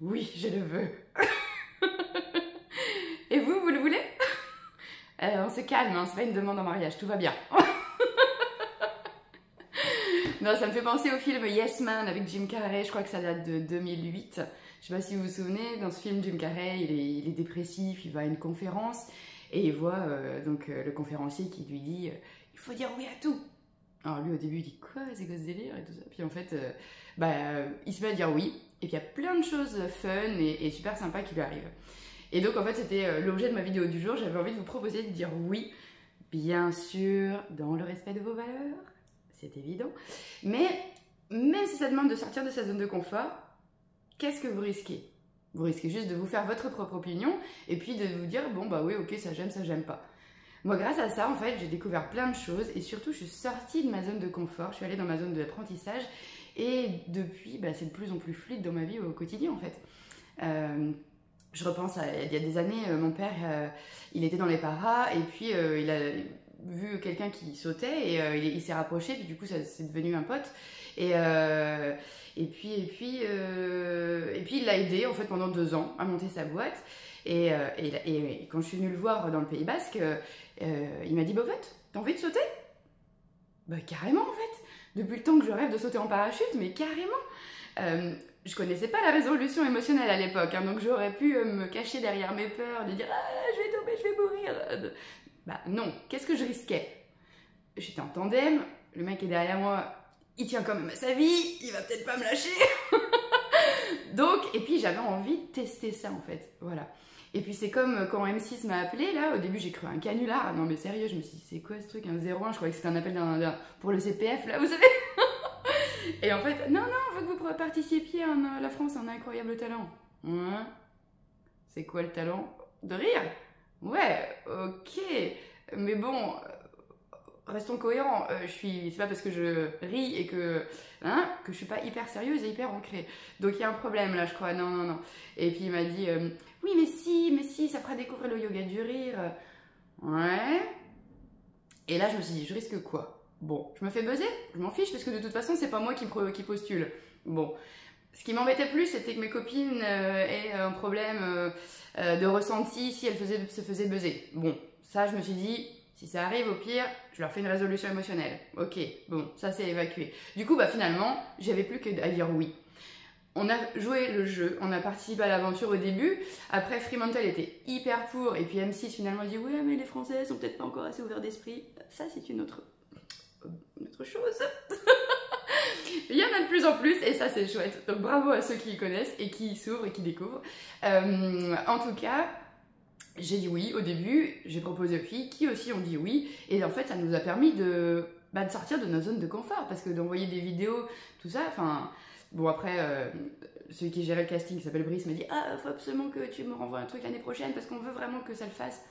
Oui, je le veux. Et vous, vous le voulez? On se calme, hein, c'est pas une demande en mariage, tout va bien. Non, ça me fait penser au film Yes Man avec Jim Carrey, je crois que ça date de 2008. Je sais pas si vous vous souvenez, dans ce film, Jim Carrey, il est dépressif, il va à une conférence et il voit le conférencier qui lui dit il faut dire oui à tout. Alors lui au début il dit quoi, c'est quoi ce délire et tout ça. Puis en fait, il se met à dire oui et puis il y a plein de choses fun et super sympas qui lui arrivent. Et donc en fait c'était l'objet de ma vidéo du jour, j'avais envie de vous proposer de dire oui, bien sûr, dans le respect de vos valeurs. C'est évident. Mais même si ça demande de sortir de sa zone de confort, qu'est-ce que vous risquez? Vous risquez juste de vous faire votre propre opinion et puis de vous dire bon bah oui ok ça j'aime pas. Moi grâce à ça en fait j'ai découvert plein de choses et surtout je suis sortie de ma zone de confort, je suis allée dans ma zone d'apprentissage et depuis c'est de plus en plus fluide dans ma vie au quotidien en fait. Je repense à il y a des années, mon père il était dans les paras et puis il a vu quelqu'un qui sautait et il s'est rapproché puis du coup ça c'est devenu un pote et puis il l'a aidé en fait pendant 2 ans à monter sa boîte et quand je suis venue le voir dans le Pays Basque il m'a dit bah en fait t'as envie de sauter? Bah carrément en fait, depuis le temps que je rêve de sauter en parachute mais carrément. Je connaissais pas la résolution émotionnelle à l'époque, hein, donc j'aurais pu me cacher derrière mes peurs, de dire ah je vais tomber, je vais mourir. Bah non, qu'est-ce que je risquais? J'étais en tandem, le mec est derrière moi, il tient quand même à sa vie, il va peut-être pas me lâcher. Donc, et puis j'avais envie de tester ça en fait, voilà. Et puis c'est comme quand M6 m'a appelé là, au début j'ai cru un canular, non mais sérieux, je me suis dit c'est quoi ce truc, un 01, je croyais que c'était un appel pour le CPF là, vous savez. Et en fait, non, on veut que vous participiez à La France a un incroyable talent. Ouais. C'est quoi le talent? De rire? Ouais, ok. Mais bon, restons cohérents. C'est pas parce que je ris et que je suis pas hyper sérieuse et hyper ancrée. Donc il y a un problème là, je crois. Non. Et puis il m'a dit, oui, mais si, ça fera découvrir le yoga du rire. Ouais. Et là, je me suis dit, je risque quoi? Bon, je me fais buzzer, je m'en fiche parce que de toute façon, c'est pas moi qui postule. Bon, ce qui m'embêtait plus, c'était que mes copines aient un problème de ressenti si elles se faisaient buzzer. Bon, ça, je me suis dit, si ça arrive, au pire, je leur fais une résolution émotionnelle. Ok, bon, ça c'est évacué. Du coup, finalement, j'avais plus qu'à dire oui. On a joué le jeu, on a participé à l'aventure au début. Après, Fremantle était hyper pour, et puis M6 finalement dit ouais, mais les Français sont peut-être pas encore assez ouverts d'esprit. Ça, c'est une autre chose. Il y en a de plus en plus et ça c'est chouette. Donc bravo à ceux qui y connaissent et qui s'ouvrent et qui découvrent. En tout cas, j'ai dit oui au début, j'ai proposé aux filles qui aussi ont dit oui et en fait ça nous a permis de sortir de notre zone de confort parce que d'envoyer des vidéos, tout ça, enfin bon après celui qui gérait le casting qui s'appelle Brice m'a dit ah faut absolument que tu me renvoies un truc l'année prochaine parce qu'on veut vraiment que ça le fasse.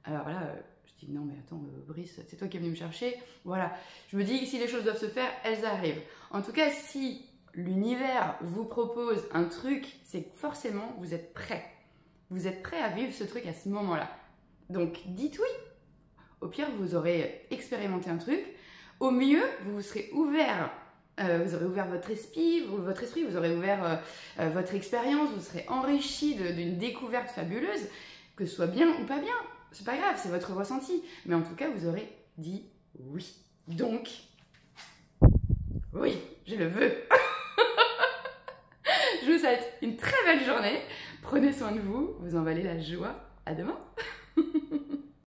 Alors là je dis non mais attends Brice, c'est toi qui es venu me chercher, voilà. Je me dis que si les choses doivent se faire, elles arrivent. En tout cas, si l'univers vous propose un truc, c'est que forcément vous êtes prêt. Vous êtes prêt à vivre ce truc à ce moment-là. Donc dites oui. Au pire, vous aurez expérimenté un truc. Au mieux, vous serez ouvert. Vous aurez ouvert votre esprit, vous aurez ouvert votre expérience, vous serez enrichi d'une découverte fabuleuse, que ce soit bien ou pas bien. C'est pas grave, c'est votre ressenti. Mais en tout cas, vous aurez dit oui. Donc, oui, je le veux. Je vous souhaite une très belle journée. Prenez soin de vous, vous en valez la joie. À demain.